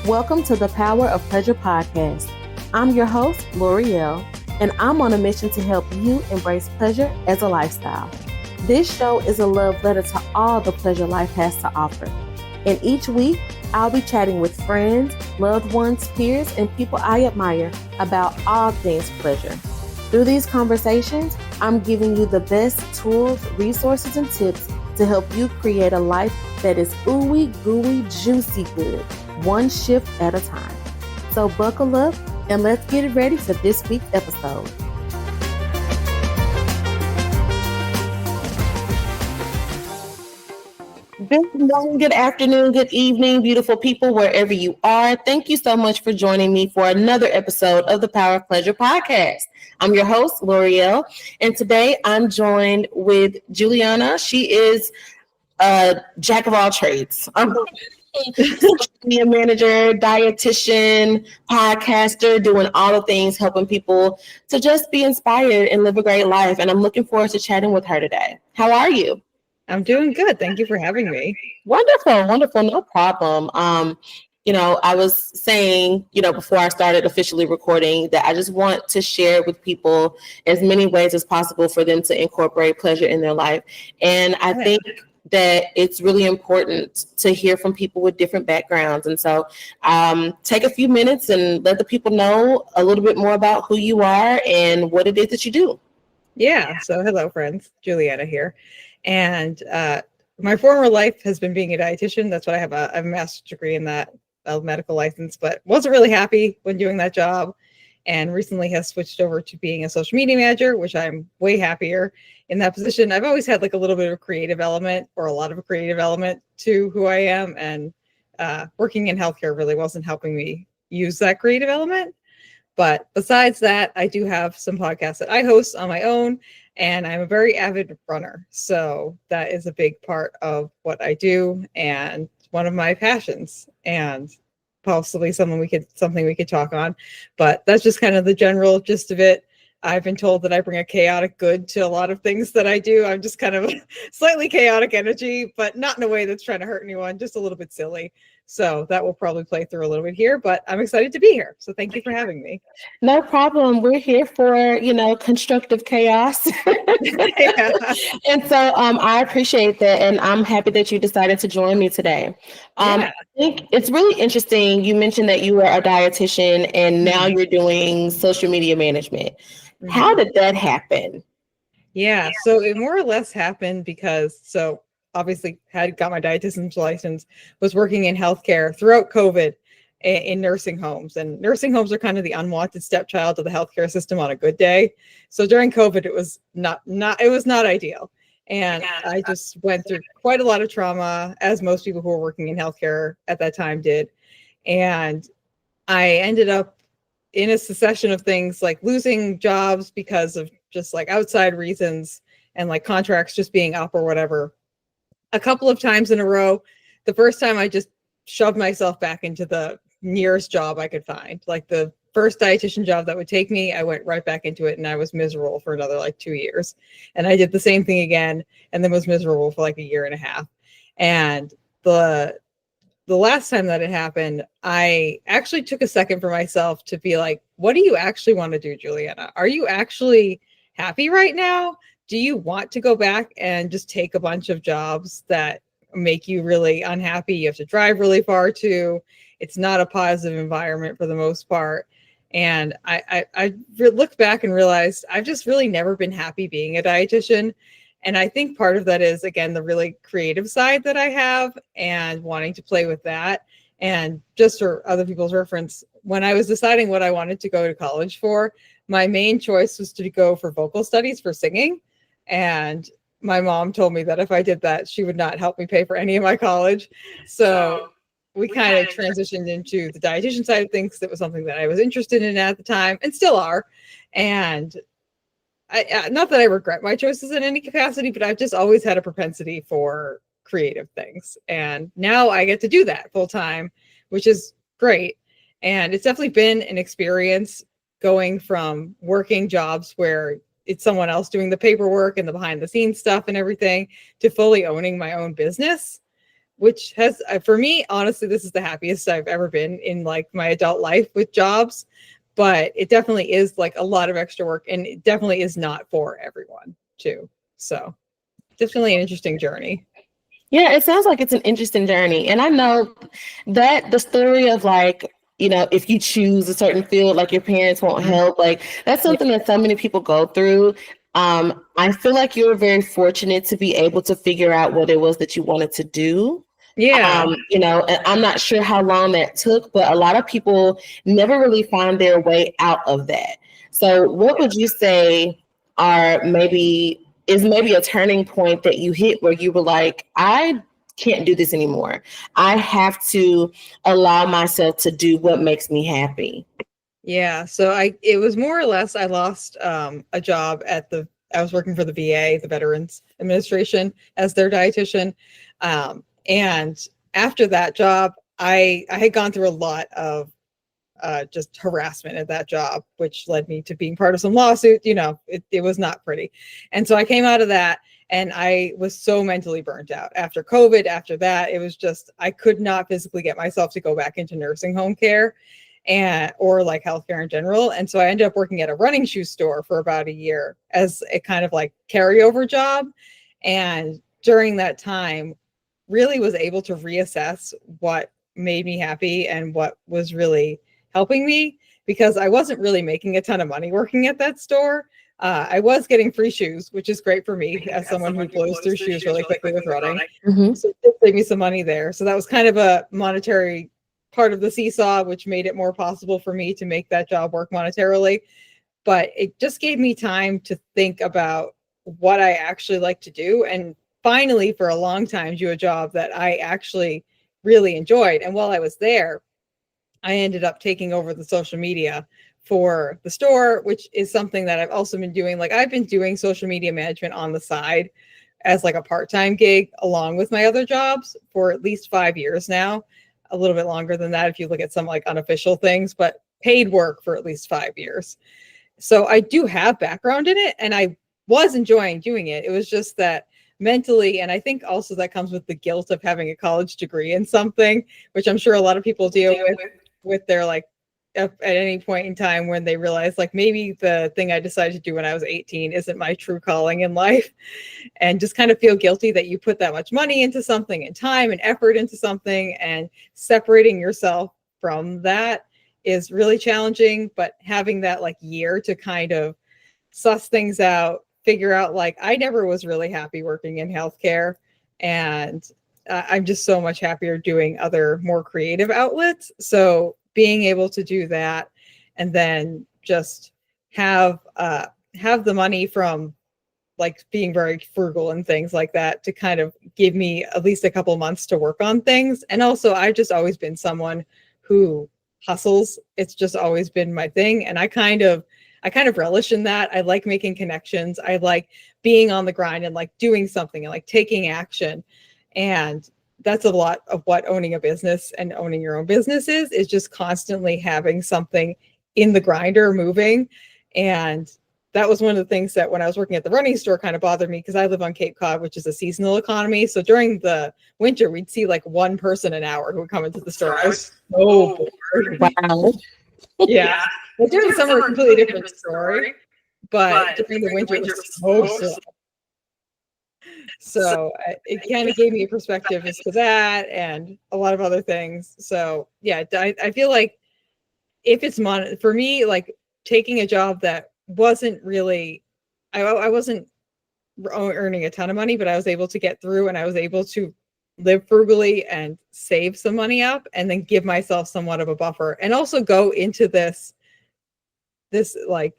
Welcome to the Power of Pleasure podcast. I'm your host, L'Oreal, and I'm on a mission to help you embrace pleasure as a lifestyle. This show is a love letter to all the pleasure life has to offer. And each week, I'll be chatting with friends, loved ones, peers, and people I admire about all things pleasure. Through these conversations, I'm giving you the best tools, resources, and tips to help you create a life that is ooey gooey juicy good, one shift at a time. So buckle up and let's get ready for this week's episode. Good morning, good afternoon, good evening, beautiful people, wherever you are. Thank you so much for joining me for another episode of the Power of Pleasure podcast. I'm your host, L'Oreal, and today I'm joined with Julianna. She is a jack of all trades. Social media manager, dietitian, podcaster, doing all the things, helping people to just be inspired and live a great life. And I'm looking forward to chatting with her today. How are you? I'm doing good. Thank you for having me. Wonderful. No problem. I was saying, before I started officially recording that I just want to share with people as many ways as possible for them to incorporate pleasure in their life. And I think that it's really important to hear from people with different backgrounds. And so take a few minutes and let the people know a little bit more about who you are and what it is that you do. Yeah. So hello, friends. Julianna here. And my former life has been being a dietitian. That's what I have a master's degree in that, a medical license, but wasn't really happy when doing that job. And recently has switched over to being a social media manager, which I'm way happier in that position. I've always had like a little bit of a creative element or a lot of a creative element to who I am. And working in healthcare really wasn't helping me use that creative element. But besides that, I do have some podcasts that I host on my own, and I'm a very avid runner. So that is a big part of what I do and one of my passions, and possibly something we could talk on. But that's just kind of the general gist of it. I've been told that I bring a chaotic good to a lot of things that I do. I'm just kind of slightly chaotic energy, but not in a way that's trying to hurt anyone, just a little bit silly. So that will probably play through a little bit here, but I'm excited to be here. So thank you for having me. No problem. We're here for, constructive chaos. Yeah. And so I appreciate that. And I'm happy that you decided to join me today. I think it's really interesting. You mentioned that you were a dietitian and now you're doing social media management. How did that happen? Yeah. So it more or less happened because, obviously got my dietitian's license, was working in healthcare throughout COVID in nursing homes, and nursing homes are kind of the unwanted stepchild of the healthcare system on a good day. So during COVID, it was not ideal. And I just went through quite a lot of trauma, as most people who were working in healthcare at that time did. And I ended up in a succession of things like losing jobs because of just like outside reasons and like contracts just being up or whatever. A couple of times in a row. The first time I just shoved myself back into the nearest job I could find. Like the first dietitian job that would take me, I went right back into it and I was miserable for another 2 years. And I did the same thing again and then was miserable for a year and a half. And the last time that it happened, I actually took a second for myself to be like, what do you actually want to do, Julianna? Are you actually happy right now? Do you want to go back and just take a bunch of jobs that make you really unhappy? You have to drive really far to. It's not a positive environment for the most part. And I looked back and realized I've just really never been happy being a dietitian. And I think part of that is, again, the really creative side that I have and wanting to play with that. And just for other people's reference, when I was deciding what I wanted to go to college for, my main choice was to go for vocal studies for singing. And my mom told me that if I did that, she would not help me pay for any of my college. So we kind of transitioned into the dietitian side of things. That was something that I was interested in at the time and still are. And I not that I regret my choices in any capacity, but I've just always had a propensity for creative things. And now I get to do that full time, which is great. And it's definitely been an experience going from working jobs where it's someone else doing the paperwork and the behind the scenes stuff and everything to fully owning my own business. which has, for me, honestly, this is the happiest I've ever been in like my adult life with jobs. But it definitely is like a lot of extra work, and it definitely is not for everyone too. So definitely an interesting journey. Yeah, it sounds like it's an interesting journey. And I know that the story of like, if you choose a certain field, like your parents won't help, like that's something that so many people go through. I feel like you were very fortunate to be able to figure out what it was that you wanted to do. Yeah. And I'm not sure how long that took, but a lot of people never really find their way out of that. So what would you say are maybe a turning point that you hit where you were like, I can't do this anymore. I have to allow myself to do what makes me happy. Yeah. So it was more or less, I lost a job I was working for the VA, the Veterans Administration, as their dietitian. And after that job, I had gone through a lot of just harassment at that job, which led me to being part of some lawsuit. It was not pretty. And so I came out of that, and I was so mentally burnt out after COVID. After that, it was just, I could not physically get myself to go back into nursing home care or like healthcare in general. And so I ended up working at a running shoe store for about a year as a kind of like carryover job. And during that time, really was able to reassess what made me happy and what was really helping me, because I wasn't really making a ton of money working at that store. I was getting free shoes, which is great for me as someone who blows through shoes really quickly with running. Mm-hmm. So it saved me some money there. So that was kind of a monetary part of the seesaw, which made it more possible for me to make that job work monetarily. But it just gave me time to think about what I actually like to do, and finally, for a long time, do a job that I actually really enjoyed. And while I was there, I ended up taking over the social media for the store, which is something that I've also been doing. Like, I've been doing social media management on the side as like a part-time gig along with my other jobs for at least 5 years now, a little bit longer than that if you look at some like unofficial things, but paid work for at least 5 years. So I do have background in it, and I was enjoying doing it. It was just that mentally, and I think also that comes with the guilt of having a college degree in something, which I'm sure a lot of people deal with their like at any point in time when they realize like maybe the thing I decided to do when I was 18 isn't my true calling in life, and just kind of feel guilty that you put that much money into something and time and effort into something, and separating yourself from that is really challenging. But having that like year to kind of suss things out, figure out like I never was really happy working in healthcare, and I'm just so much happier doing other more creative outlets. So being able to do that, and then just have the money from like being very frugal and things like that to kind of give me at least a couple months to work on things. And also, I've just always been someone who hustles. It's just always been my thing, and I kind of relish in that. I like making connections. I like being on the grind and like doing something and like taking action. And that's a lot of what owning a business and owning your own business is just constantly having something in the grinder moving. And that was one of the things that when I was working at the running store kind of bothered me, because I live on Cape Cod, which is a seasonal economy. So during the winter, we'd see like one person an hour who would come into the store. I was so bored. Wow. Yeah. Well, during the summer, a completely different story. But during the winter, it was so slow. So it kind of gave me a perspective as to that and a lot of other things. So yeah, I feel like if it's for me, like taking a job that wasn't really, I wasn't earning a ton of money, but I was able to get through, and I was able to live frugally and save some money up, and then give myself somewhat of a buffer, and also go into this like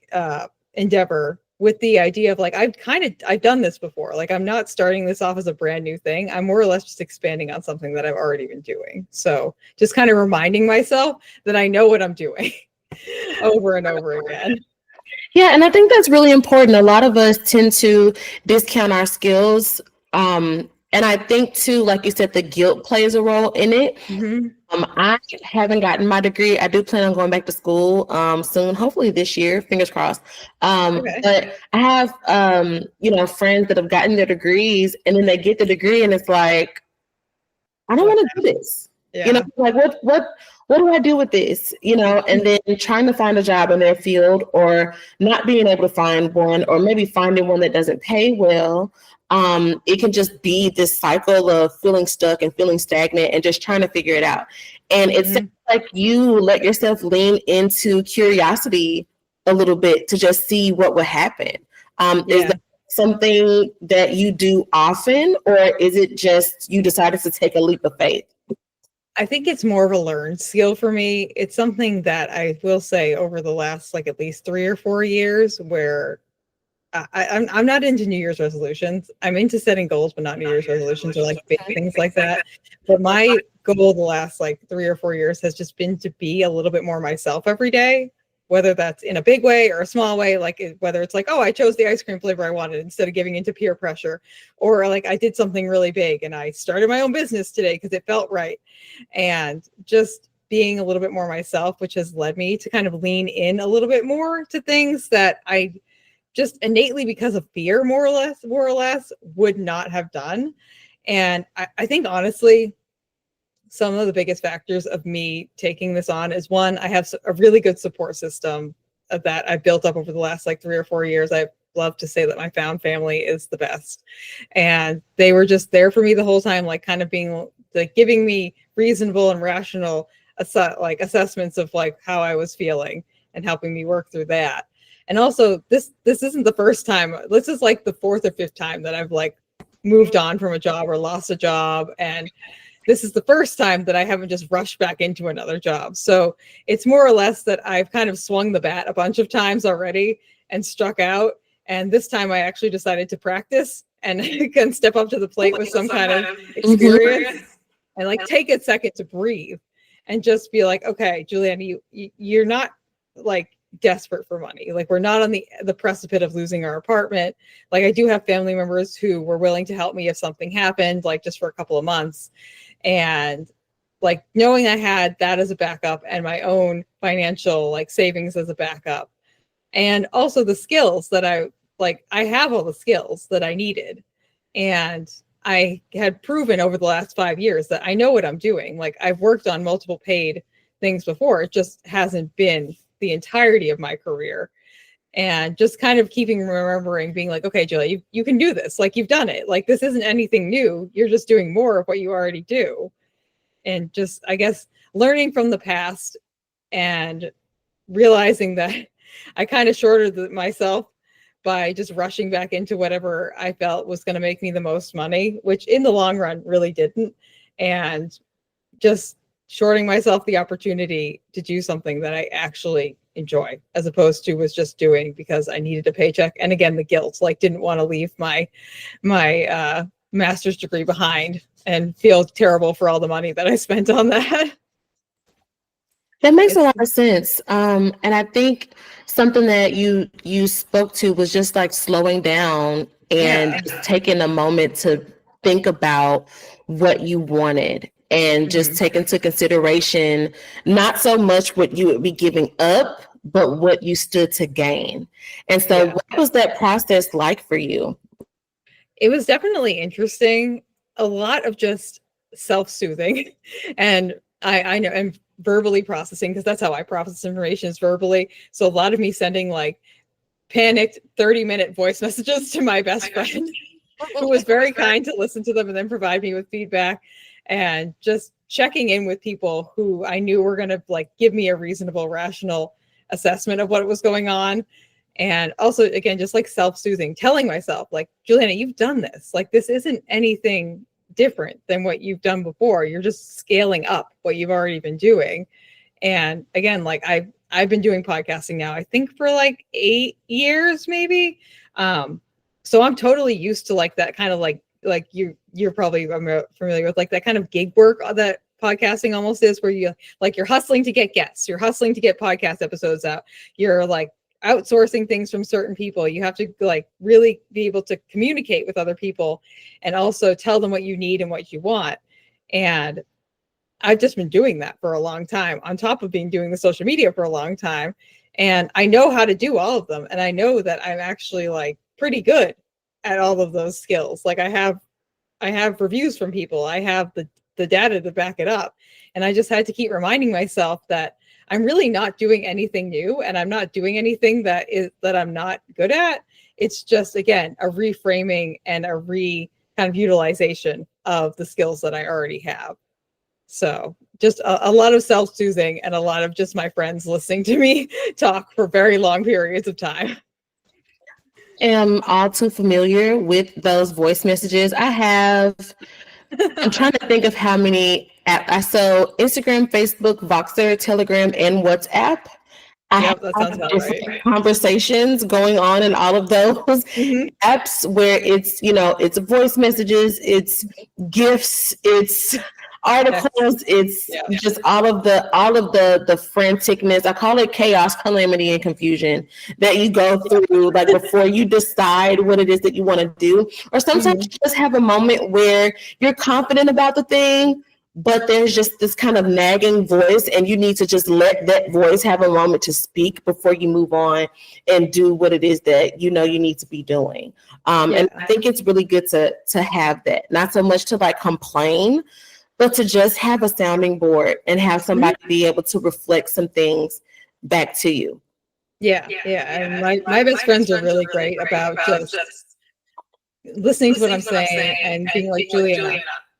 endeavor with the idea of like, I've done this before. Like, I'm not starting this off as a brand new thing. I'm more or less just expanding on something that I've already been doing. So just kind of reminding myself that I know what I'm doing over and over again. Yeah, and I think that's really important. A lot of us tend to discount our skills. And I think too, like you said, the guilt plays a role in it. Mm-hmm. I haven't gotten my degree. I do plan on going back to school soon, hopefully this year, fingers crossed. Okay. But I have friends that have gotten their degrees, and then they get the degree and it's like, I don't want to do this. Yeah. Like what do I do with this? And then trying to find a job in their field, or not being able to find one, or maybe finding one that doesn't pay well. It can just be this cycle of feeling stuck and feeling stagnant and just trying to figure it out. And it sounds like you let yourself lean into curiosity a little bit to just see what would happen. Is that something that you do often, or is it just you decided to take a leap of faith? I think it's more of a learned skill for me. It's something that I will say over the last like at least 3 or 4 years, where I'm not into New Year's resolutions. I'm into setting goals, but not New Year's resolutions or like big things like that. But my goal the last like 3 or 4 years has just been to be a little bit more myself every day, whether that's in a big way or a small way, like whether it's like, oh, I chose the ice cream flavor I wanted instead of giving into peer pressure, or like I did something really big and I started my own business today because it felt right. And just being a little bit more myself, which has led me to kind of lean in a little bit more to things that I just innately, because of fear, more or less, would not have done. And I think honestly, some of the biggest factors of me taking this on is, one, I have a really good support system that I've built up over the last like 3 or 4 years. I love to say that my found family is the best. And they were just there for me the whole time, like kind of being like giving me reasonable and rational assessments of like how I was feeling and helping me work through that. And also this isn't the first time. This is like the 4th or 5th time that I've like moved on from a job or lost a job. And this is the first time that I haven't just rushed back into another job. So it's more or less that I've kind of swung the bat a bunch of times already and struck out. And this time I actually decided to practice and can step up to the plate with some kind of experience and like take a second to breathe and just be like, okay, Julianna, you're not like desperate for money. Like we're not on the precipice of losing our apartment. Like I do have family members who were willing to help me if something happened, like just for a couple of months. And like knowing I had that as a backup and my own financial like savings as a backup, and also the skills that I have all the skills that I needed. And I had proven over the last 5 years that I know what I'm doing. Like I've worked on multiple paid things before. It just hasn't been the entirety of my career. And just kind of remembering, being like, okay, Julia, you can do this. Like you've done it. Like this isn't anything new. You're just doing more of what you already do. And just, I guess, learning from the past and realizing that I kind of shorted myself by just rushing back into whatever I felt was going to make me the most money, which in the long run really didn't. And just shorting myself the opportunity to do something that I actually enjoy, as opposed to was just doing because I needed a paycheck. And again, the guilt, like didn't want to leave my master's degree behind and feel terrible for all the money that I spent on that. That makes a lot of sense. And I think something that you spoke to was just like slowing down and just taking a moment to think about what you wanted, and just take into consideration not so much what you would be giving up, but what you stood to gain. And so what was that process like for you? It was definitely interesting. A lot of just self-soothing and I know, and verbally processing, because that's how I process information, is verbally. So a lot of me sending like panicked 30-minute voice messages to my best friend who was very kind to listen to them and then provide me with feedback, and just checking in with people who I knew were going to like give me a reasonable, rational assessment of what was going on. And also, again, just like self-soothing, telling myself like, Julianna, you've done this. Like, this isn't anything different than what you've done before. You're just scaling up what you've already been doing. And again, like I've been doing podcasting now, I think for like 8 years, maybe. So I'm totally used to like that kind of like you're probably familiar with like that kind of gig work that podcasting almost is, where you're hustling to get guests, you're hustling to get podcast episodes out, you're like outsourcing things from certain people. You have to like really be able to communicate with other people and also tell them what you need and what you want. And I've just been doing that for a long time, on top of doing the social media for a long time. And I know how to do all of them. And I know that I'm actually like pretty good at all of those skills. Like I have reviews from people. I have the the data to back it up. And I just had to keep reminding myself that I'm really not doing anything new, and I'm not doing anything that I'm not good at. It's just, again, a reframing and a kind of utilization of the skills that I already have. So just a lot of self-soothing and a lot of just my friends listening to me talk for very long periods of time. Am all too familiar with those voice messages. I'm trying to think of how many so Instagram, Facebook, Voxer, Telegram, and WhatsApp. I Yep, that sounds have about different right. conversations going on in all of those apps where it's, it's voice messages, it's gifts, it's articles, it's just all of the franticness. I call it chaos, calamity, and confusion that you go through like before you decide what it is that you want to do. Or sometimes you just have a moment where you're confident about the thing, but there's just this kind of nagging voice, and you need to just let that voice have a moment to speak before you move on and do what it is that you need to be doing. And I think it's really good to have that, not so much to like complain, but to just have a sounding board and have somebody be able to reflect some things back to you. Yeah. And my best friends are really great about just listening to what I'm saying and being like, Julianna,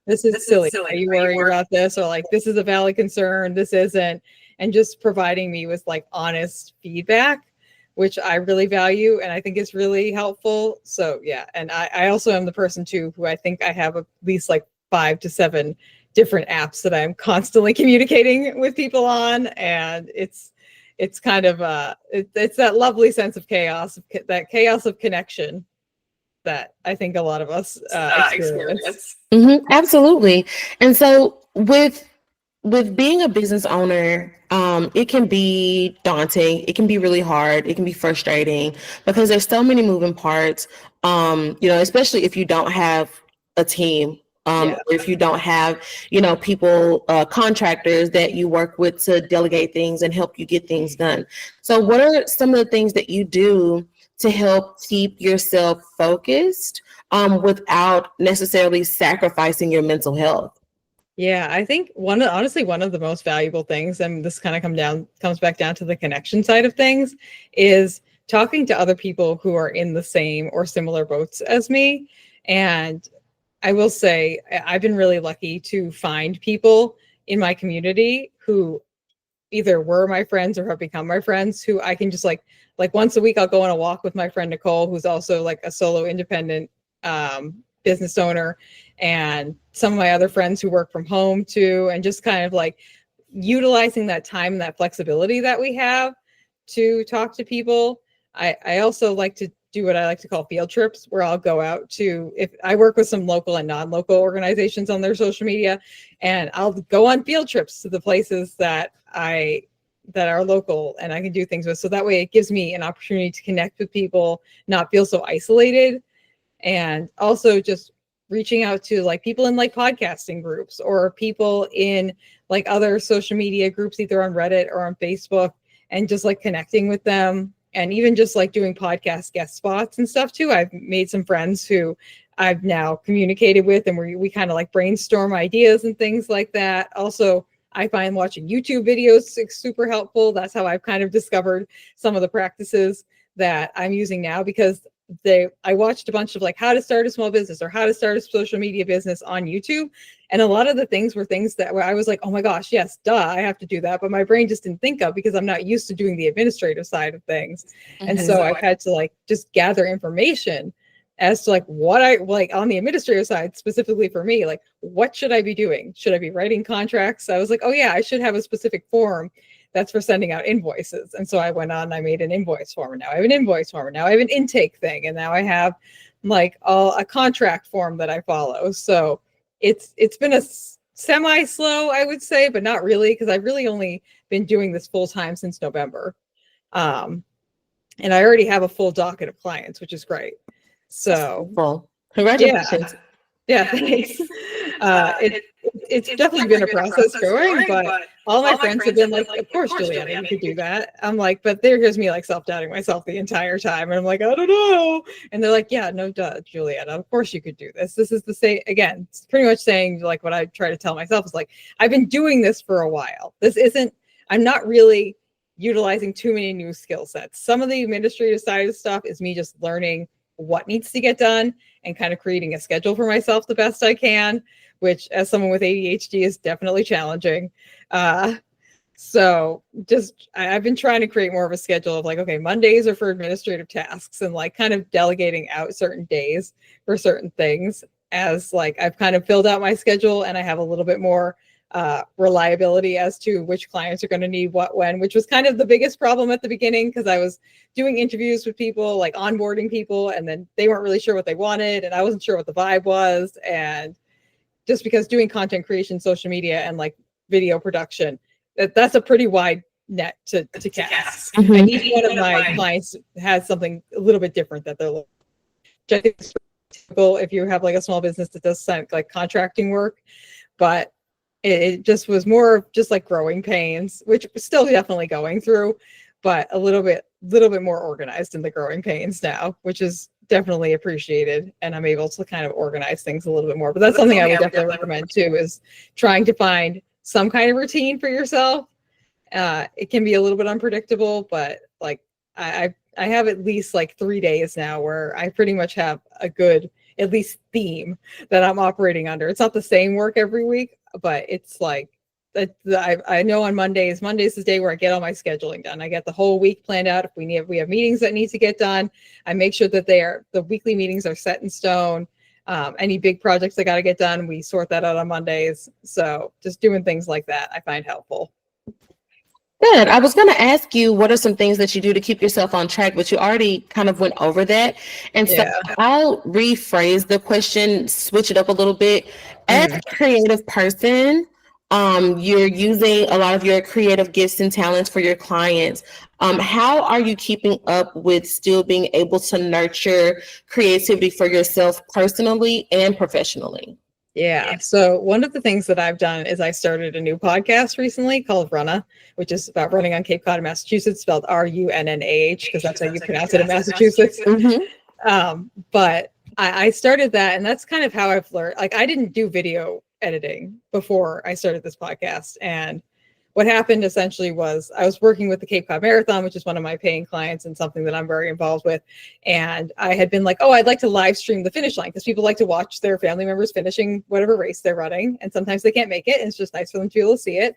this is silly. Are you worried about this? Or like, this is a valid concern. This isn't. And just providing me with like honest feedback, which I really value and I think is really helpful. So yeah. And I also am the person too, who I think I have at least like 5 to 7 different apps that I'm constantly communicating with people on. And it's kind of it's that lovely sense of chaos, that chaos of connection that I think a lot of us experience. Absolutely. And so with being a business owner, it can be daunting. It can be really hard. It can be frustrating because there's so many moving parts. Especially if you don't have a team, or if you don't have, people, contractors that you work with to delegate things and help you get things done. So what are some of the things that you do to help keep yourself focused, without necessarily sacrificing your mental health? Yeah, I think honestly, one of the most valuable things, and this kind of comes back down to the connection side of things, is talking to other people who are in the same or similar boats as me. And I will say I've been really lucky to find people in my community who either were my friends or have become my friends, who I can just like once a week I'll go on a walk with my friend Nicole, who's also like a solo independent business owner, and some of my other friends who work from home too, and just kind of like utilizing that time and that flexibility that we have to talk to people. I also like to do what I like to call field trips, where I'll go out to, if I work with some local and non-local organizations on their social media, and I'll go on field trips to the places that are local and I can do things with. So that way it gives me an opportunity to connect with people, not feel so isolated. And also just reaching out to like people in like podcasting groups or people in like other social media groups, either on Reddit or on Facebook, and just like connecting with them. And even just like doing podcast guest spots and stuff too. I've made some friends who I've now communicated with, and we kind of like brainstorm ideas and things like that. Also, I find watching YouTube videos super helpful. That's how I've kind of discovered some of the practices that I'm using now, because I watched a bunch of like how to start a small business or how to start a social media business on YouTube. And a lot of the things were things that where I was like, oh my gosh, yes, duh, I have to do that. But my brain just didn't think of, because I'm not used to doing the administrative side of things. And so I've had to like just gather information as to like what I like on the administrative side, specifically for me, like what should I be doing? Should I be writing contracts? I was like, oh yeah, I should have a specific form that's for sending out invoices. And so I went on and I made an invoice form, and now I have an invoice form, and now I have an intake thing, and now I have like a contract form that I follow. So it's been a semi-slow, I would say, but not really, because I've really only been doing this full time since November. And I already have a full docket of clients, which is great. So well, congratulations. Yeah, thanks. it's definitely been a process growing, but all my friends have been like, of course, Juliana, you could do that. I'm like, but there goes me like self-doubting myself the entire time. And I'm like, I don't know. And they're like, yeah, no duh, Juliana, of course you could do this. This is the same, again, it's pretty much saying like what I try to tell myself is like, I've been doing this for a while. I'm not really utilizing too many new skill sets. Some of the administrative side of stuff is me just learning what needs to get done and kind of creating a schedule for myself the best I can, which as someone with ADHD is definitely challenging. So just I've been trying to create more of a schedule of like, okay, Mondays are for administrative tasks and like kind of delegating out certain days for certain things as like I've kind of filled out my schedule and I have a little bit more reliability as to which clients are going to need what when, which was kind of the biggest problem at the beginning because I was doing interviews with people, like onboarding people, and then they weren't really sure what they wanted and I wasn't sure what the vibe was. And just because doing content creation, social media, and like video production, that's a pretty wide net to cast. Mm-hmm. And each one of my clients has something a little bit different that they're looking for. Typical if you have like a small business that does like contracting work, but it just was more of just like growing pains, which we're still definitely going through, but a little bit more organized in the growing pains now, which is definitely appreciated. And I'm able to kind of organize things a little bit more, but that's something I would definitely recommend too, is trying to find some kind of routine for yourself. It can be a little bit unpredictable, but like I have at least like 3 days now where I pretty much have a good, at least theme that I'm operating under. It's not the same work every week, but it's like, I know on Mondays is the day where I get all my scheduling done. I get the whole week planned out. If we have meetings that need to get done, I make sure that the weekly meetings are set in stone. Any big projects that got to get done, we sort that out on Mondays. So just doing things like that, I find helpful. Good. I was going to ask you, what are some things that you do to keep yourself on track, but you already kind of went over that. And so I'll rephrase the question, switch it up a little bit. As a creative person, you're using a lot of your creative gifts and talents for your clients. How are you keeping up with still being able to nurture creativity for yourself personally and professionally? Yeah. So one of the things that I've done is I started a new podcast recently called Runna, which is about running on Cape Cod, Massachusetts, spelled RUNNAH, because that's how you pronounce it in Massachusetts. Mm-hmm. But I started that, and that's kind of how I've learned. Like, I didn't do video editing before I started this podcast. And what happened essentially was I was working with the Cape Cod Marathon, which is one of my paying clients and something that I'm very involved with. And I had been like, oh, I'd like to live stream the finish line because people like to watch their family members finishing whatever race they're running. And sometimes they can't make it. And it's just nice for them to be able to see it.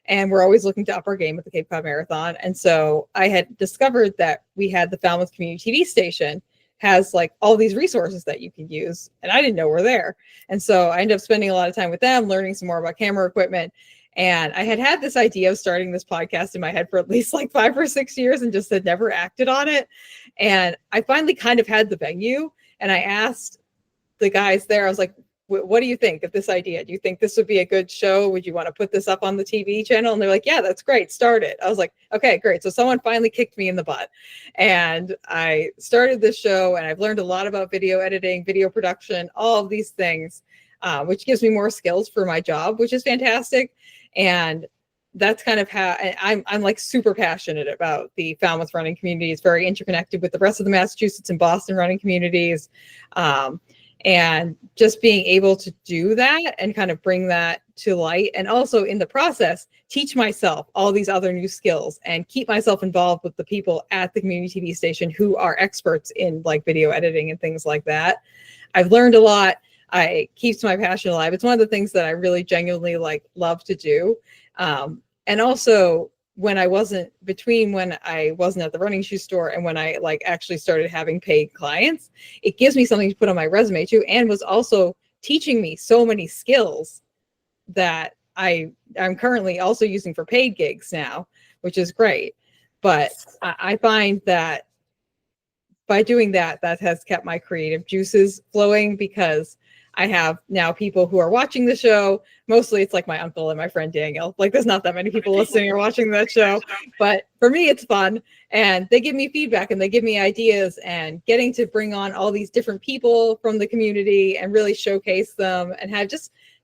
And we're always looking to up our game with the Cape Cod Marathon. And so I had discovered that we had the Falmouth Community TV station has like all these resources that you can use. And I didn't know were there. And so I ended up spending a lot of time with them, learning some more about camera equipment. And I had this idea of starting this podcast in my head for at least like 5 or 6 years and just had never acted on it. And I finally kind of had the venue, and I asked the guys there, I was like, what do you think of this idea? Do you think this would be a good show? Would you want to put this up on the TV channel? And they're like, yeah, that's great. Start it. I was like, okay, great. So someone finally kicked me in the butt, and I started this show, and I've learned a lot about video editing, video production, all of these things, which gives me more skills for my job, which is fantastic. And that's kind of how I'm like super passionate about the Falmouth running community. It's very interconnected with the rest of the Massachusetts and Boston running communities. And just being able to do that and kind of bring that to light, and also in the process, teach myself all these other new skills and keep myself involved with the people at the community TV station who are experts in like video editing and things like that. I've learned a lot. I keeps my passion alive. It's one of the things that I really genuinely like love to do. And also when I wasn't at the running shoe store and when I like actually started having paid clients, it gives me something to put on my resume too, and was also teaching me so many skills that I'm currently also using for paid gigs now, which is great. But I find that by doing that, that has kept my creative juices flowing, because I have now people who are watching the show. Mostly it's like my uncle and my friend Daniel. Like there's not that many people listening or watching that show, but for me it's fun. And they give me feedback and they give me ideas, and getting to bring on all these different people from the community and really showcase them and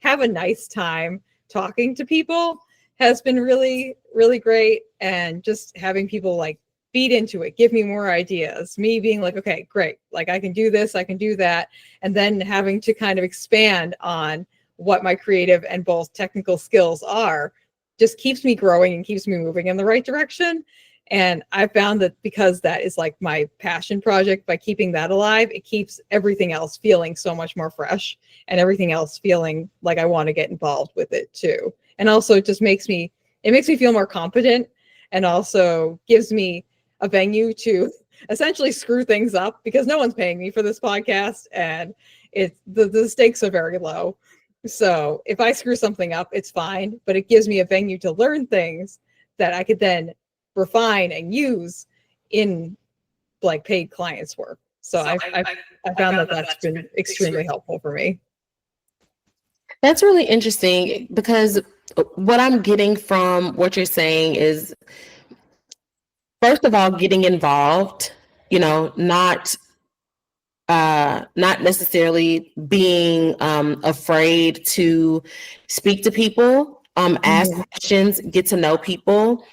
have a nice time talking to people has been really, really great. And just having people like feed into it, give me more ideas, me being like, okay, great. Like I can do this, I can do that. And then having to kind of expand on what my creative and both technical skills are just keeps me growing and keeps me moving in the right direction. And I found that because that is like my passion project, by keeping that alive, it keeps everything else feeling so much more fresh and everything else feeling like I want to get involved with it too. And also it just makes me feel more competent, and also gives me a venue to essentially screw things up, because no one's paying me for this podcast, and it's the stakes are very low. So if I screw something up, it's fine, but it gives me a venue to learn things that I could then refine and use in like paid clients work. So I found that that's been extremely helpful for me. That's really interesting, because what I'm getting from what you're saying is, first of all, getting involved, not necessarily being afraid to speak to people, ask questions, get to know people,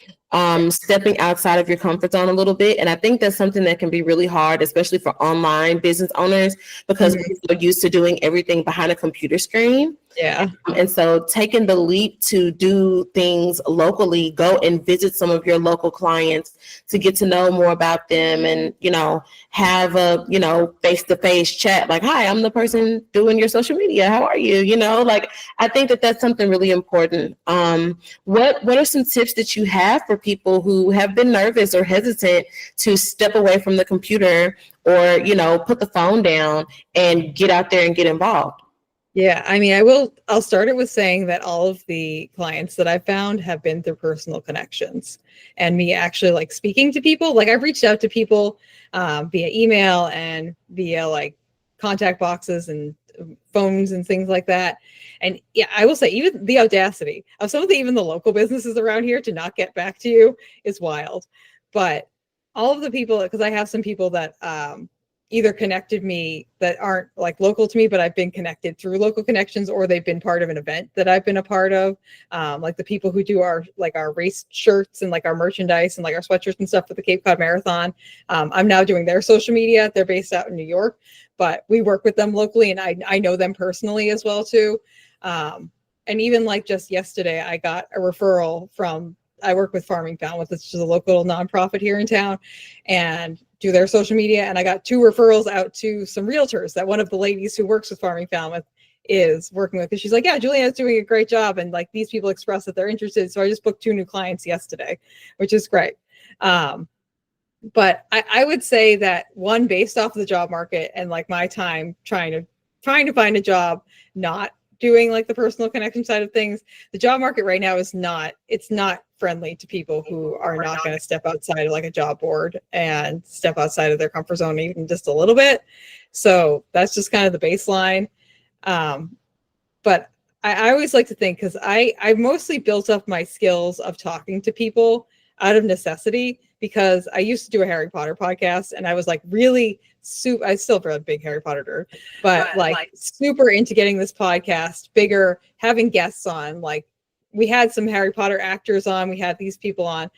stepping outside of your comfort zone a little bit. And I think that's something that can be really hard, especially for online business owners, because we're used to doing everything behind a computer screen. Yeah. And so taking the leap to do things locally, go and visit some of your local clients to get to know more about them, and, have a, face-to-face chat, like, hi, I'm the person doing your social media. How are you? Like, I think that that's something really important. What are some tips that you have for people who have been nervous or hesitant to step away from the computer, or, put the phone down and get out there and get involved? Yeah, I mean, I'll start it with saying that all of the clients that I've found have been through personal connections, and me actually like speaking to people. Like I've reached out to people via email and via like contact boxes and phones and things like that. And yeah, I will say even the audacity of some of even the local businesses around here to not get back to you is wild. But all of the people, because I have some people that either connected me that aren't like local to me, but I've been connected through local connections, or they've been part of an event that I've been a part of. Like the people who do our race shirts and like our merchandise and like our sweatshirts and stuff for the Cape Cod Marathon. I'm now doing their social media. They're based out in New York, but we work with them locally, and I know them personally as well too. And even like just yesterday, I got a referral from, I work with Farming Falmouth, which is a local nonprofit here in town, and do their social media. And I got 2 referrals out to some realtors that one of the ladies who works with Farming Falmouth is working with. Because she's like, yeah, Julianna's doing a great job. And like these people express that they're interested. So I just booked 2 new clients yesterday, which is great. But I would say that one, based off of the job market and like my time trying to find a job, not doing like the personal connection side of things, the job market right now it's not friendly to people who are not going to step outside of like a job board and step outside of their comfort zone even just a little bit. So that's just kind of the baseline. But I always like to think, because I mostly built up my skills of talking to people out of necessity, because I used to do a Harry Potter podcast, and I was like really I still a big Harry Potter nerd, but like super into getting this podcast bigger, having guests on. Like we had some Harry Potter actors on, we had these people on,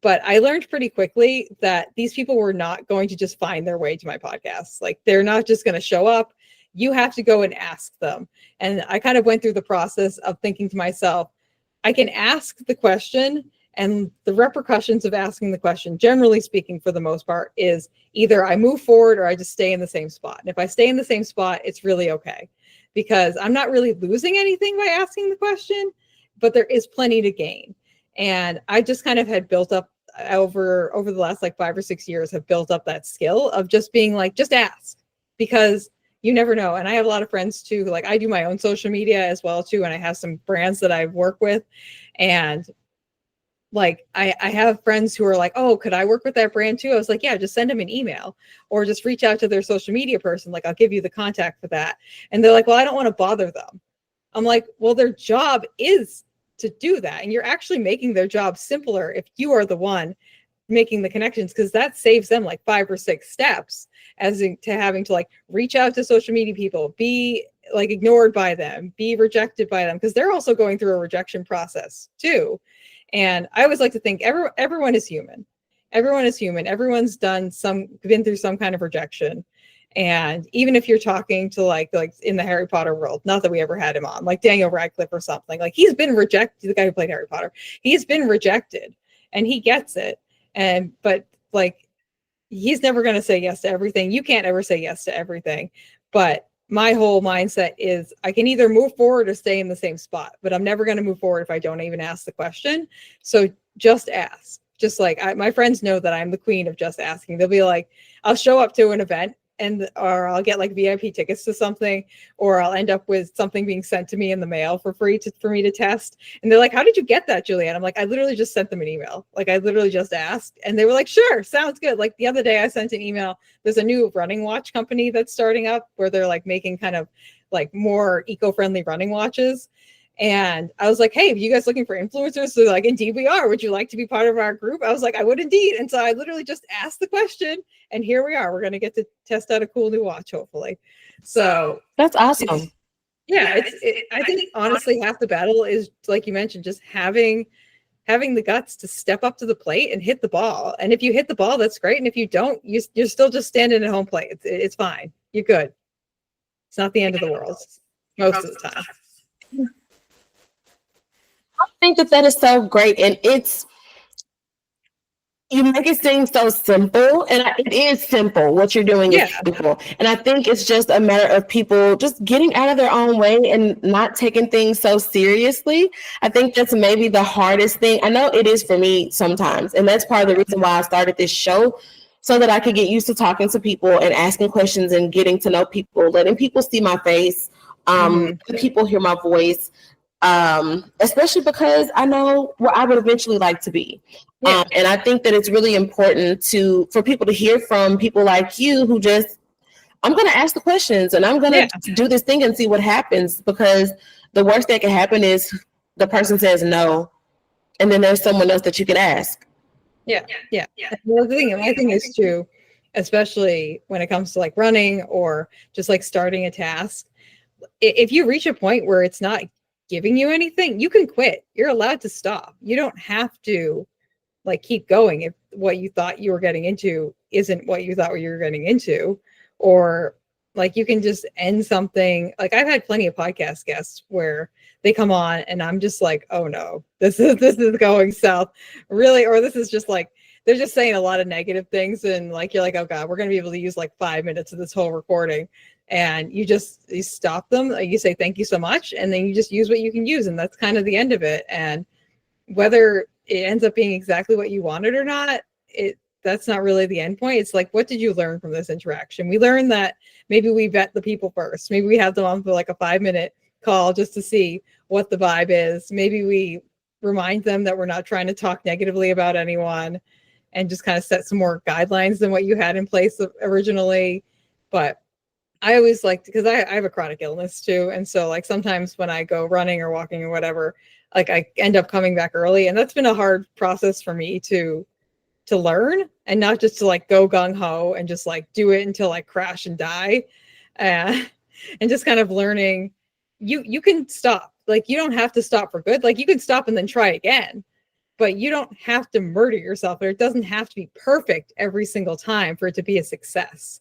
but I learned pretty quickly that these people were not going to just find their way to my podcast. Like they're not just going to show up. You have to go and ask them. And I kind of went through the process of thinking to myself, I can ask the question, and the repercussions of asking the question, generally speaking, for the most part, is either I move forward or I just stay in the same spot. And if I stay in the same spot, it's really okay, because I'm not really losing anything by asking the question, but there is plenty to gain. And I just kind of had built up over the last like 5 or 6 years, have built up that skill of just being like, just ask, because you never know. And I have a lot of friends too, like I do my own social media as well too. And I have some brands that I work with, and like I have friends who are like, oh, could I work with that brand too? I was like, yeah, just send them an email or just reach out to their social media person. Like, I'll give you the contact for that. And they're like, well, I don't want to bother them. I'm like, well, their job is to do that. And you're actually making their job simpler if you are the one making the connections, because that saves them like 5 or 6 steps as to having to like reach out to social media people, be like ignored by them, be rejected by them, because they're also going through a rejection process too. And I always like to think everyone is human. Everyone is human. Everyone's been through some kind of rejection. And even if you're talking to like in the Harry Potter world, not that we ever had him on, like Daniel Radcliffe or something, like he's been rejected, the guy who played Harry Potter, he's been rejected and he gets it. But like, he's never going to say yes to everything. You can't ever say yes to everything. But my whole mindset is I can either move forward or stay in the same spot, but I'm never going to move forward if I don't even ask the question. So just ask. Just like my friends know that I'm the queen of just asking. They'll be like, I'll show up to an event or I'll get like VIP tickets to something, or I'll end up with something being sent to me in the mail for free for me to test. And they're like, how did you get that, Julianne? I'm like, I literally just sent them an email. Like, I literally just asked and they were like, sure, sounds good. Like the other day I sent an email. There's a new running watch company that's starting up where they're like making kind of like more eco-friendly running watches. And I was like, hey, are you guys looking for influencers? So like, indeed we are. Would you like to be part of our group? I was like, I would indeed. And so I literally just asked the question and here we are. We're going to get to test out a cool new watch, hopefully. So that's awesome. I think honestly, half the battle is, like you mentioned, just having the guts to step up to the plate and hit the ball. And if you hit the ball, that's great. And if you don't, you're still just standing at home plate. It's fine. You're good. It's not the end of the world most of the time. I think that is so great, and you make it seem so simple, and it is simple. What you're doing is simple, and I think it's just a matter of people just getting out of their own way and not taking things so seriously. I think that's maybe the hardest thing. I know it is for me sometimes, and that's part of the reason why I started this show, so that I could get used to talking to people and asking questions and getting to know people, letting people see my face, letting people hear my voice. Especially because I know where I would eventually like to be. And I think that it's really important for people to hear from people like you who just, I'm going to ask the questions and I'm going to do this thing and see what happens, because the worst that can happen is the person says no, and then there's someone else that you can ask. Yeah. Well, my thing is too, especially when it comes to like running or just like starting a task, if you reach a point where it's not giving you anything, you can quit. You're allowed to stop. You don't have to like keep going if what you thought you were getting into isn't what you thought you were getting into, or like you can just end something. Like I've had plenty of podcast guests where they come on and I'm just like, oh no, this is going south really, or this is just like they're just saying a lot of negative things, and like you're like, oh god, we're going to be able to use like 5 minutes of this whole recording. And you stop them, you say thank you so much, and then you just use what you can use, and that's kind of the end of it. And whether it ends up being exactly what you wanted or not, that's not really the end point. It's like, what did you learn from this interaction? We learned that maybe we vet the people first. Maybe we have them on for like a 5-minute call just to see what the vibe is. Maybe we remind them that we're not trying to talk negatively about anyone, and just kind of set some more guidelines than what you had in place originally. But I always like, because I have a chronic illness too. And so like sometimes when I go running or walking or whatever, like I end up coming back early. And that's been a hard process for me to learn, and not just to like go gung ho and just like do it until I crash and die. And just kind of learning you can stop. Like you don't have to stop for good. Like you can stop and then try again, but you don't have to murder yourself, or it doesn't have to be perfect every single time for it to be a success.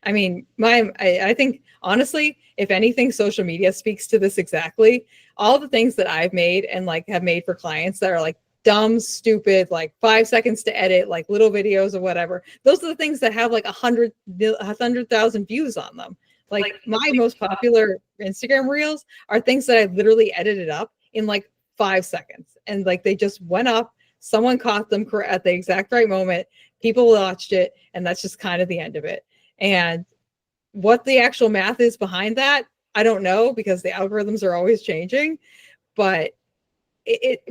I mean, I think honestly, if anything, social media speaks to this exactly. All the things that I've made and like have made for clients that are like dumb, stupid, like 5 seconds to edit, like little videos or whatever. Those are the things that have like 100,000 views on them. Like my most popular Instagram reels are things that I literally edited up in like 5 seconds. And like they just went up, someone caught them at the exact right moment, people watched it, and that's just kind of the end of it. And what the actual math is behind that, I don't know, because the algorithms are always changing. But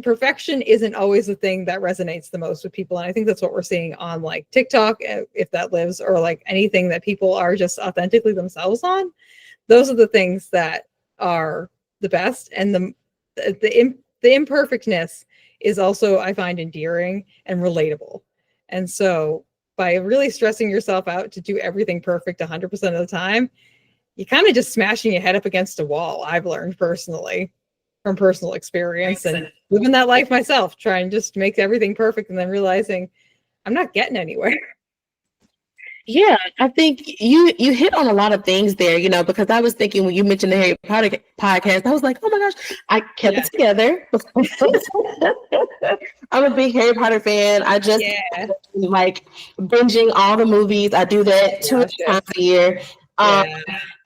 perfection isn't always the thing that resonates the most with people. And I think that's what we're seeing on like TikTok, if that lives, or like anything that people are just authentically themselves on. Those are the things that are the best. And the imperfectness is also, I find, endearing and relatable. And so by really stressing yourself out to do everything perfect 100% of the time, you're kind of just smashing your head up against a wall. I've learned personally from personal experience and living that life myself, trying just to make everything perfect and then realizing I'm not getting anywhere. Yeah, I think you hit on a lot of things there, because I was thinking when you mentioned the Harry Potter podcast, I was like, oh my gosh, I kept it together. I'm a big Harry Potter fan. I just like binging all the movies. I do that 2 times a year.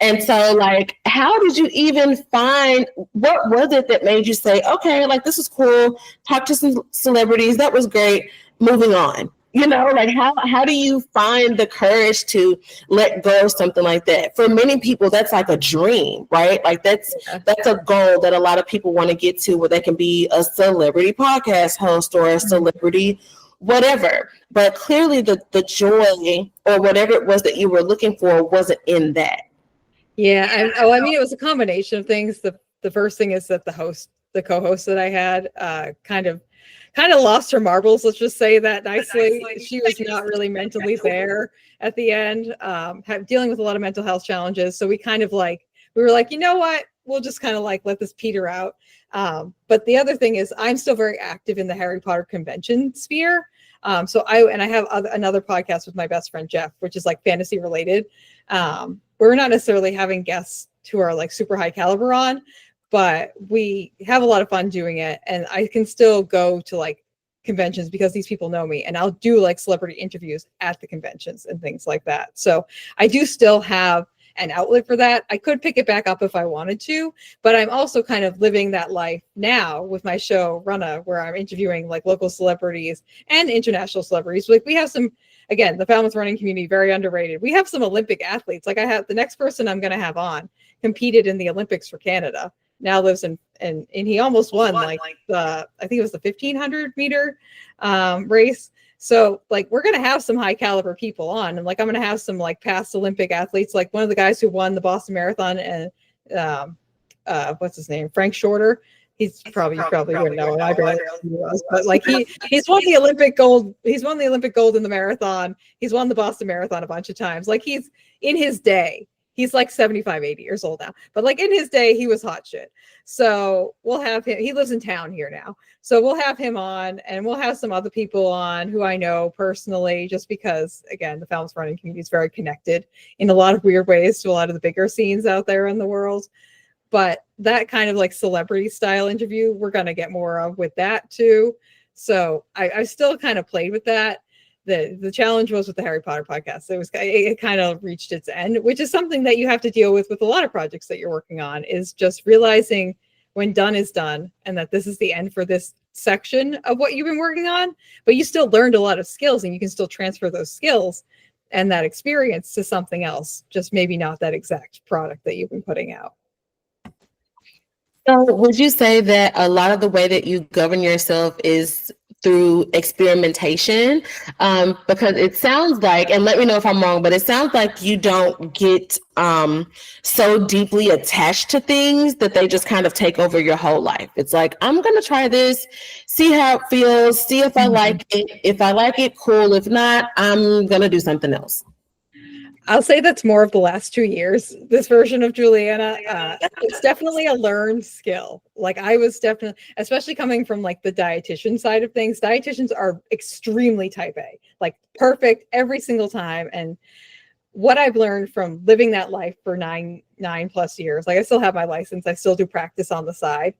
And so like, how did you even find, what was it that made you say, okay, like this is cool, talk to some celebrities, that was great, moving on? Like how do you find the courage to let go of something like that? For many people, that's like a dream, right? Like that's a goal that a lot of people want to get to, where they can be a celebrity podcast host or a celebrity whatever. But clearly the joy or whatever it was that you were looking for wasn't in that. Yeah. I mean, it was a combination of things. The first thing is that the co-host that I had kind of lost her marbles. Let's just say that nicely. She was not really mentally there at the end, dealing with a lot of mental health challenges. So we were like, you know what? We'll just kind of like let this peter out. But the other thing is I'm still very active in the Harry Potter convention sphere. So I have another podcast with my best friend, Jeff, which is like fantasy related. We're not necessarily having guests who are like super high caliber on, but we have a lot of fun doing it. And I can still go to like conventions because these people know me, and I'll do like celebrity interviews at the conventions and things like that. So I do still have an outlet for that. I could pick it back up if I wanted to, but I'm also kind of living that life now with my show Runna, where I'm interviewing like local celebrities and international celebrities. Like we have some, again, the Falmouth running community, very underrated. We have some Olympic athletes. Like I have the next person I'm going to have on competed in the Olympics for Canada, now lives in, and he almost won like I think it was the 1500 meter race. So like we're going to have some high caliber people on, and like I'm going to have some like past Olympic athletes, like one of the guys who won the Boston Marathon, and what's his name, Frank Shorter. He's probably wouldn't know him. I barely know who he was, but like he's won the Olympic gold. He's won the Olympic gold in the marathon. He's won the Boston Marathon a bunch of times. Like he's in his day. He's like 75, 80 years old now. But like in his day, he was hot shit. So we'll have him. He lives in town here now. So we'll have him on, and we'll have some other people on who I know personally, just because, again, the Falmouth running community is very connected in a lot of weird ways to a lot of the bigger scenes out there in the world. But that kind of like celebrity style interview, we're going to get more of with that too. So I still kind of played with that. The challenge was with the Harry Potter podcast. It kind of reached its end, which is something that you have to deal with a lot of projects that you're working on, is just realizing when done is done, and that this is the end for this section of what you've been working on, but you still learned a lot of skills, and you can still transfer those skills and that experience to something else, just maybe not that exact product that you've been putting out. So would you say that a lot of the way that you govern yourself is through experimentation? Because it sounds like, and let me know if I'm wrong, but it sounds like you don't get so deeply attached to things that they just kind of take over your whole life. It's like, I'm going to try this, see how it feels, see if I like it. If I like it, cool. If not, I'm going to do something else. I'll say that's more of the last 2 years, this version of Julianna. It's definitely a learned skill. Like I was definitely, especially coming from like the dietitian side of things, dietitians are extremely type A, like perfect every single time. And what I've learned from living that life for nine plus years, like I still have my license, I still do practice on the side.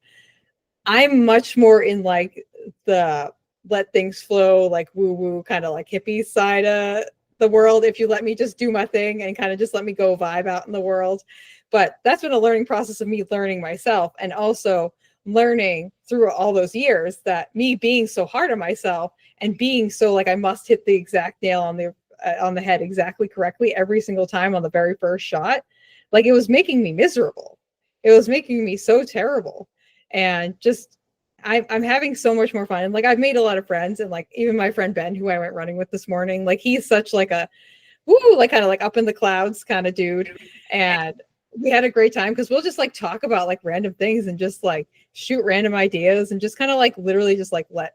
I'm much more in like the let things flow, like woo-woo kind of like hippie side of the world, if you let me just do my thing and kind of just let me go vibe out in the world. But that's been a learning process of me learning myself, and also learning through all those years that me being so hard on myself and being so like I must hit the exact nail on the head exactly correctly every single time on the very first shot, like it was making me miserable. It was making me so terrible. And just I'm having so much more fun. And like I've made a lot of friends, and like even my friend Ben, who I went running with this morning, like he's such like a woo, like kind of like up in the clouds kind of dude. And we had a great time because we'll just like talk about like random things and just like shoot random ideas and just kind of like literally just like let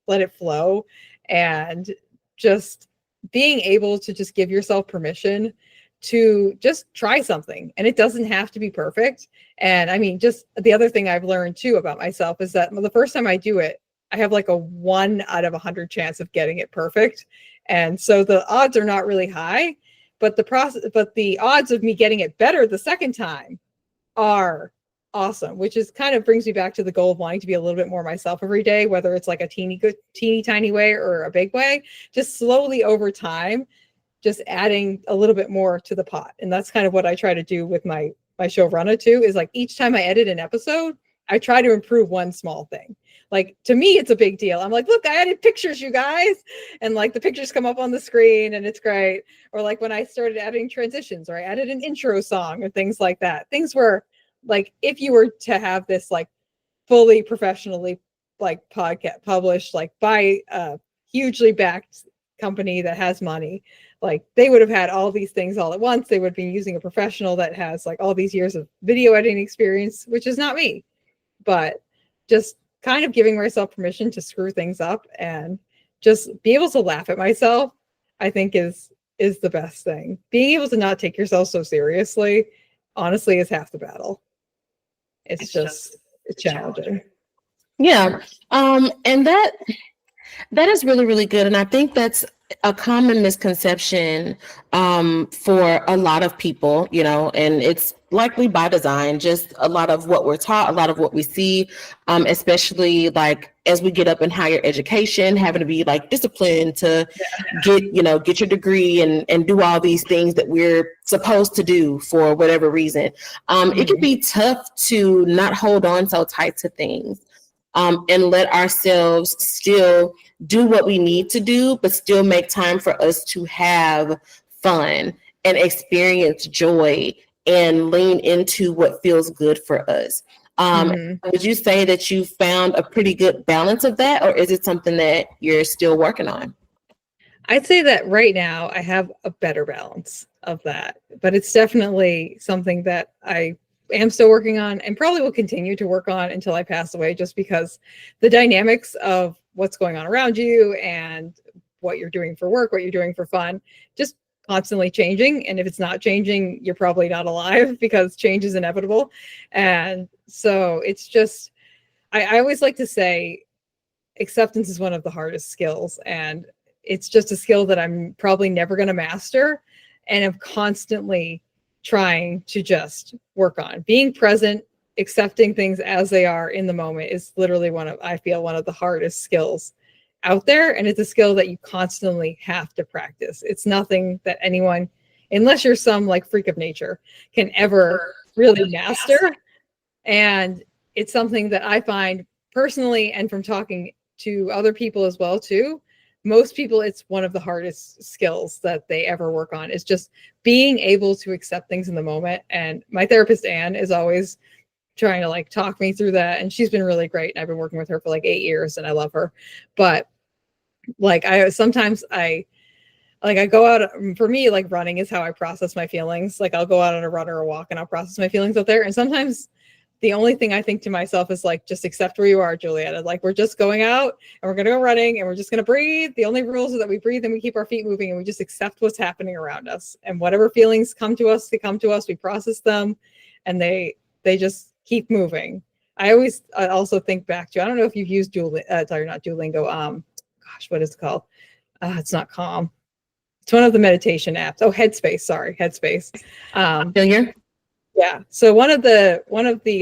it flow. And just being able to just give yourself permission to just try something, and it doesn't have to be perfect. And I mean, just the other thing I've learned too about myself is that the first time I do it, I have like a 1 out of 100 chance of getting it perfect. And so the odds are not really high, but the odds of me getting it better the second time are awesome, which is kind of brings me back to the goal of wanting to be a little bit more myself every day, whether it's like a teeny tiny way or a big way, just slowly over time, just adding a little bit more to the pot. And that's kind of what I try to do with my showrunner too, is like each time I edit an episode, I try to improve one small thing. Like to me, it's a big deal. I'm like, look, I added pictures, you guys. And like the pictures come up on the screen and it's great. Or like when I started adding transitions, or I added an intro song or things like that. Things where like, if you were to have this like fully professionally like podcast published, like by a hugely backed company that has money, like they would have had all these things all at once. They would be using a professional that has like all these years of video editing experience, which is not me. But just kind of giving myself permission to screw things up and just be able to laugh at myself, I think is the best thing. Being able to not take yourself so seriously, honestly, is half the battle. It's challenging. Yeah. And that is really, really good. And I think that's a common misconception for a lot of people, you know, and it's likely by design. Just a lot of what we're taught, a lot of what we see, especially like as we get up in higher education, having to be like disciplined to get your degree and do all these things that we're supposed to do for whatever reason. It can be tough to not hold on so tight to things. And let ourselves still do what we need to do, but still make time for us to have fun and experience joy and lean into what feels good for us. Would you say that you found a pretty good balance of that, or is it something that you're still working on? I'd say that right now I have a better balance of that, but it's definitely something that I am still working on and probably will continue to work on until I pass away, just because the dynamics of what's going on around you and what you're doing for work, what you're doing for fun, just constantly changing. And if it's not changing, you're probably not alive, because change is inevitable. And so it's just, I always like to say acceptance is one of the hardest skills. And it's just a skill that I'm probably never going to master. And I'm constantly trying to just work on being present, accepting things as they are in the moment is literally I feel one of the hardest skills out there. And it's a skill that you constantly have to practice. It's nothing that anyone, unless you're some like freak of nature, can ever really master. And it's something that I find personally, and from talking to other people as well too, most people, it's one of the hardest skills that they ever work on, is just being able to accept things in the moment. And my therapist, Anne, is always trying to like talk me through that. And she's been really great. And I've been working with her for like 8 years and I love her. But like, I go out, for me, like running is how I process my feelings. Like I'll go out on a run or a walk and I'll process my feelings out there. And sometimes the only thing I think to myself is like, just accept where you are, Julianna. Like we're just going out and we're going to go running and we're just going to breathe. The only rules are that we breathe and we keep our feet moving and we just accept what's happening around us. And whatever feelings come to us, they come to us, we process them, and they just keep moving. I always also think back to, I don't know if you've used not Duolingo. What is it called? It's not Calm. It's one of the meditation apps. Oh, Headspace. Sorry, Headspace. Familiar? Yeah. So one of the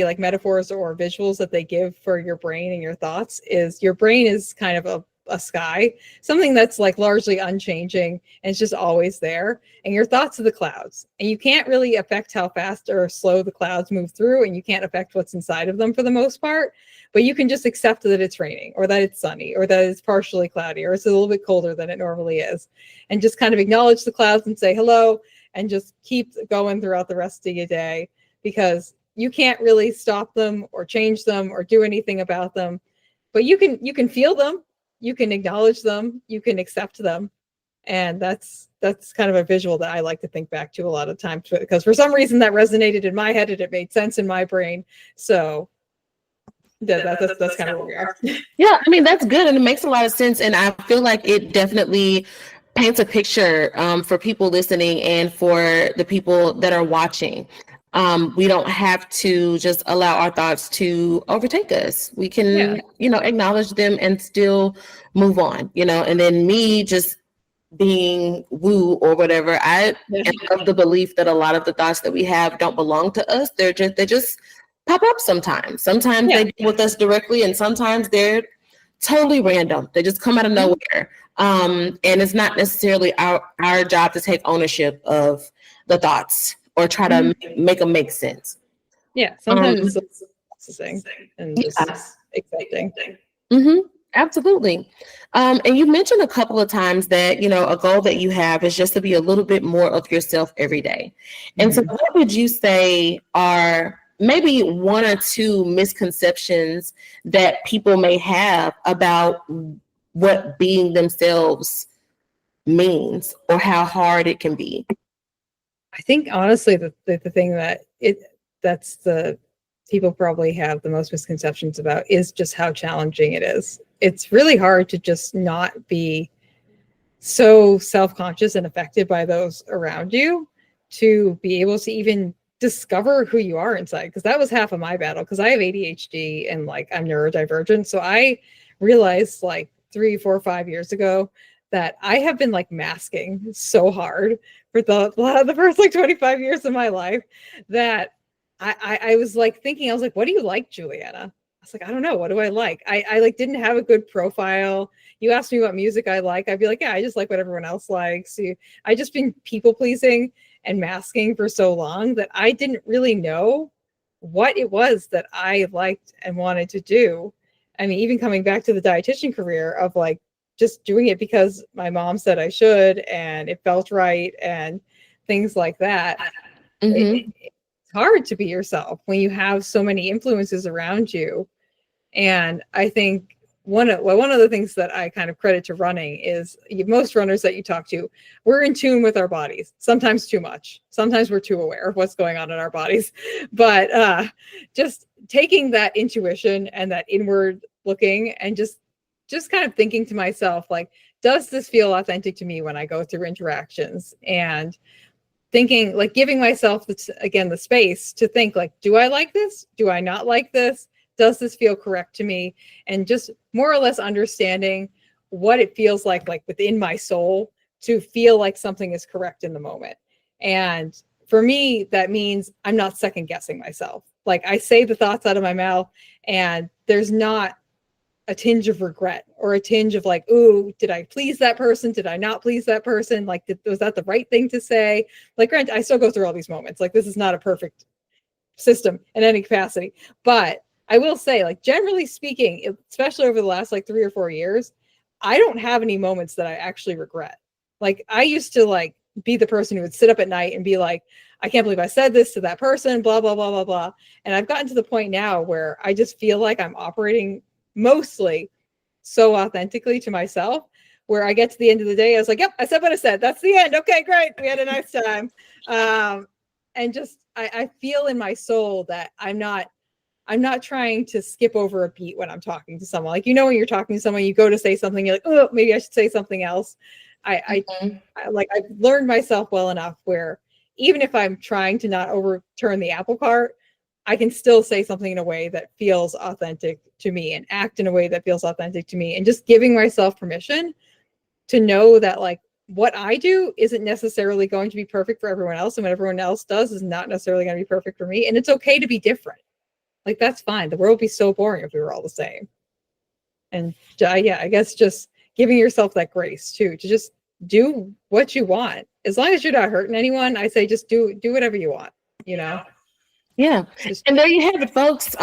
like metaphors or visuals that they give for your brain and your thoughts is your brain is kind of a sky, something that's like largely unchanging and it's just always there. And your thoughts are the clouds, and you can't really affect how fast or slow the clouds move through, and you can't affect what's inside of them for the most part, but you can just accept that it's raining, or that it's sunny, or that it's partially cloudy, or it's a little bit colder than it normally is, and just kind of acknowledge the clouds and say hello, and just keep going throughout the rest of your day, because you can't really stop them or change them or do anything about them. but you can feel them, you can acknowledge them, you can accept them. And that's kind of a visual that I like to think back to a lot of times, because for some reason that resonated in my head and it made sense in my brain. So that's kind of where we are. Yeah, I mean, that's good. And it makes a lot of sense. And I feel like it definitely paints a picture for people listening and for the people that are watching. We don't have to just allow our thoughts to overtake us. We can, acknowledge them and still move on, and then me just being woo or whatever. I am of the belief that a lot of the thoughts that we have don't belong to us. They just pop up sometimes. Sometimes they deal with us directly, and sometimes they're totally random. They just come out of nowhere. And it's not necessarily our job to take ownership of the thoughts or try to make them make sense. Yeah, sometimes it's processing and just accepting. Absolutely. And you mentioned a couple of times that, a goal that you have is just to be a little bit more of yourself every day. And so what would you say are maybe one or two misconceptions that people may have about what being themselves means or how hard it can be? I think honestly the thing that's the people probably have the most misconceptions about is just how challenging it is. It's really hard to just not be so self-conscious and affected by those around you, to be able to even discover who you are inside. Because that was half of my battle, because I have ADHD and I'm neurodivergent. So I realized 3, 4, 5 years ago that I have been masking so hard for the first 25 years of my life, that I was thinking, I was what do you like, Julianna? I was I don't know. What do I like? I didn't have a good profile. You asked me what music I like, I'd be yeah, I just like what everyone else likes. I just been people pleasing and masking for so long that I didn't really know what it was that I liked and wanted to do. I mean, even coming back to the dietitian career of just doing it because my mom said I should and it felt right and things like that. It's hard to be yourself when you have so many influences around you. And I think one of the things that I kind of credit to running is most runners that you talk to, we're in tune with our bodies, sometimes too much. Sometimes we're too aware of what's going on in our bodies. But just taking that intuition and that inward looking and just kind of thinking to myself, does this feel authentic to me when I go through interactions? And thinking, giving myself the space to think, do I like this? Do I not like this? Does this feel correct to me? And just more or less understanding what it feels like within my soul to feel like something is correct in the moment. And for me, that means I'm not second guessing myself. I say the thoughts out of my mouth and there's not a tinge of regret or a tinge of ooh, did I please that person? Did I not please that person? Was that the right thing to say? Granted, I still go through all these moments. This is not a perfect system in any capacity, but I will say, generally speaking, especially over the last 3 or 4 years, I don't have any moments that I actually regret. I used to be the person who would sit up at night and be I can't believe I said this to that person, blah, blah, blah, blah, blah. And I've gotten to the point now where I just feel like I'm operating mostly so authentically to myself, where I get to the end of the day, I was yep, I said what I said. That's the end. Okay, great. We had a nice time. And just, I feel in my soul that I'm not trying to skip over a beat when I'm talking to someone. When you're talking to someone, you go to say something, you're oh, maybe I should say something else. I've learned myself well enough where even if I'm trying to not overturn the apple cart, I can still say something in a way that feels authentic to me and act in a way that feels authentic to me, and just giving myself permission to know that what I do isn't necessarily going to be perfect for everyone else, and what everyone else does is not necessarily going to be perfect for me. And it's okay to be different. That's fine. The world would be so boring if we were all the same. And I guess just giving yourself that grace too, to just do what you want. As long as you're not hurting anyone, I say just do whatever you want, Yeah. And there you have it, folks.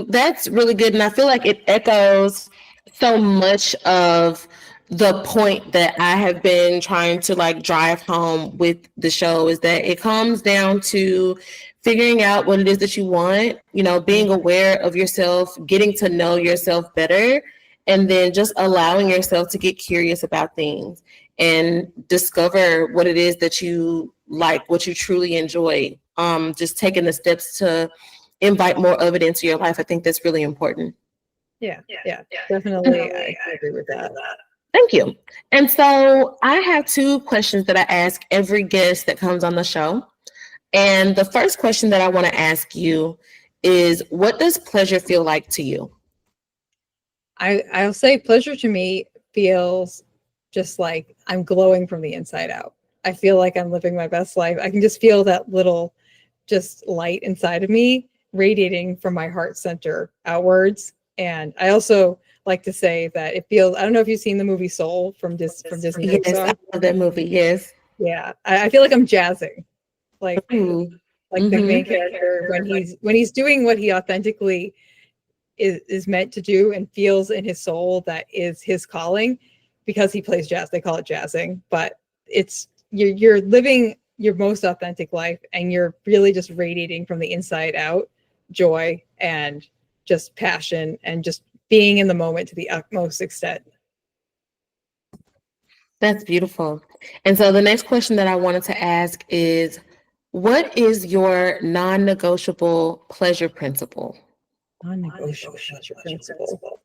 That's really good. And I feel like it echoes so much of the point that I have been trying to like drive home with the show is that it comes down to figuring out what it is that you want, being aware of yourself, getting to know yourself better, and then just allowing yourself to get curious about things and discover what it is that you like, what you truly enjoy. Just taking the steps to invite more of it into your life. I think that's really important. Yeah, definitely. I agree with that. Thank you. And so I have 2 questions that I ask every guest that comes on the show. And the first question that I want to ask you is, what does pleasure feel like to you? I'll say pleasure to me feels just like I'm glowing from the inside out. I feel like I'm living my best life. I can just feel that little just light inside of me radiating from my heart center outwards. And I also like to say that it feels, I don't know if you've seen the movie Soul from Disney. Yes, I love that movie. Yes. Yeah. I feel like I'm jazzing. Like the main character when he's doing what he authentically is meant to do and feels in his soul that is his calling, because he plays jazz. They call it jazzing, but it's you're living your most authentic life, and you're really just radiating from the inside out joy and just passion and just being in the moment to the utmost extent. That's beautiful. And so the next question that I wanted to ask is, what is your non-negotiable pleasure principle? Non-negotiable pleasure principle.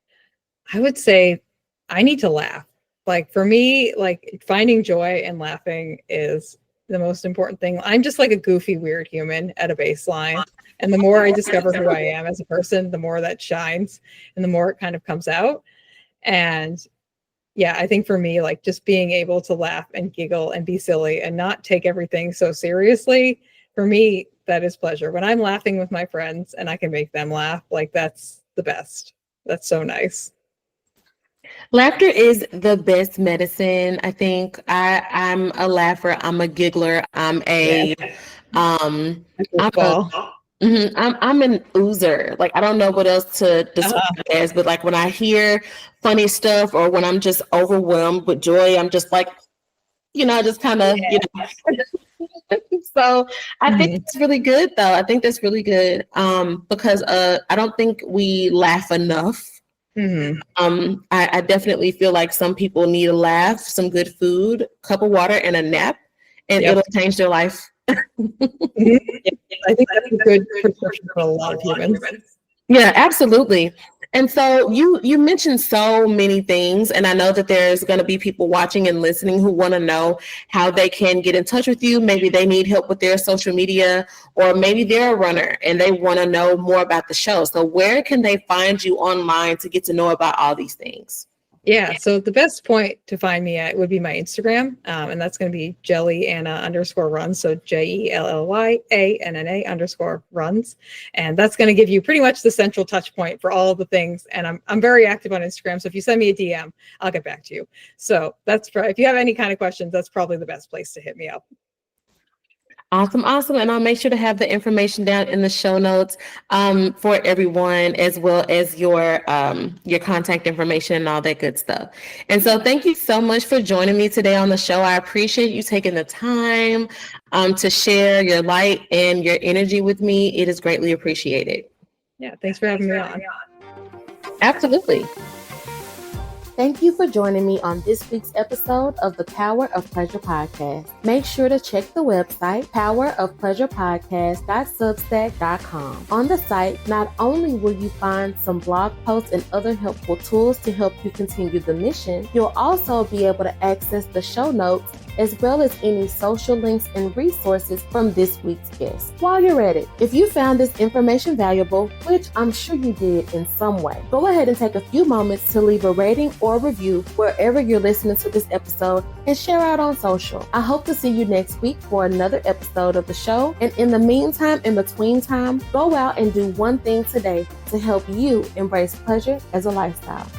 I would say I need to laugh. Like for me, like finding joy and laughing is the most important thing. I'm just like a goofy, weird human at a baseline. And the more I discover who I am as a person, the more that shines and the more it kind of comes out. And yeah, I think for me, like just being able to laugh and giggle and be silly and not take everything so seriously, for me, that is pleasure. When I'm laughing with my friends and I can make them laugh, like that's the best. That's so nice. Laughter is the best medicine. I think I'm a laugher. I'm a giggler. I'm an oozer. Like, I don't know what else to describe it as, but like when I hear funny stuff or when I'm just overwhelmed with joy, I'm just like, just kind of, So I think it's really good, though. I think that's really good because I don't think we laugh enough. I definitely feel like some people need a laugh, some good food, cup of water, and a nap, and it'll change their life. I think that's a good prescription for a lot of humans. Yeah, absolutely. And so you mentioned so many things, and I know that there's going to be people watching and listening who want to know how they can get in touch with you. Maybe they need help with their social media, or maybe they're a runner and they want to know more about the show. So where can they find you online to get to know about all these things? Yeah, so the best point to find me at would be my Instagram, and that's going to be Julianna_runs, so JELLYANNA_runs, and that's going to give you pretty much the central touch point for all of the things. And I'm very active on Instagram, so if you send me a DM, I'll get back to you. So if you have any kind of questions, that's probably the best place to hit me up. Awesome. And I'll make sure to have the information down in the show notes for everyone, as well as your contact information and all that good stuff. And so thank you so much for joining me today on the show. I appreciate you taking the time to share your light and your energy with me. It is greatly appreciated. Yeah, thanks for having me on. Absolutely. Thank you for joining me on this week's episode of the Power of Pleasure podcast. Make sure to check the website, powerofpleasurepodcast.substack.com. On the site, not only will you find some blog posts and other helpful tools to help you continue the mission, you'll also be able to access the show notes as well as any social links and resources from this week's guest. While you're at it, if you found this information valuable, which I'm sure you did in some way, go ahead and take a few moments to leave a rating or review wherever you're listening to this episode and share out on social. I hope to see you next week for another episode of the show. And in the meantime, in between time, go out and do one thing today to help you embrace pleasure as a lifestyle.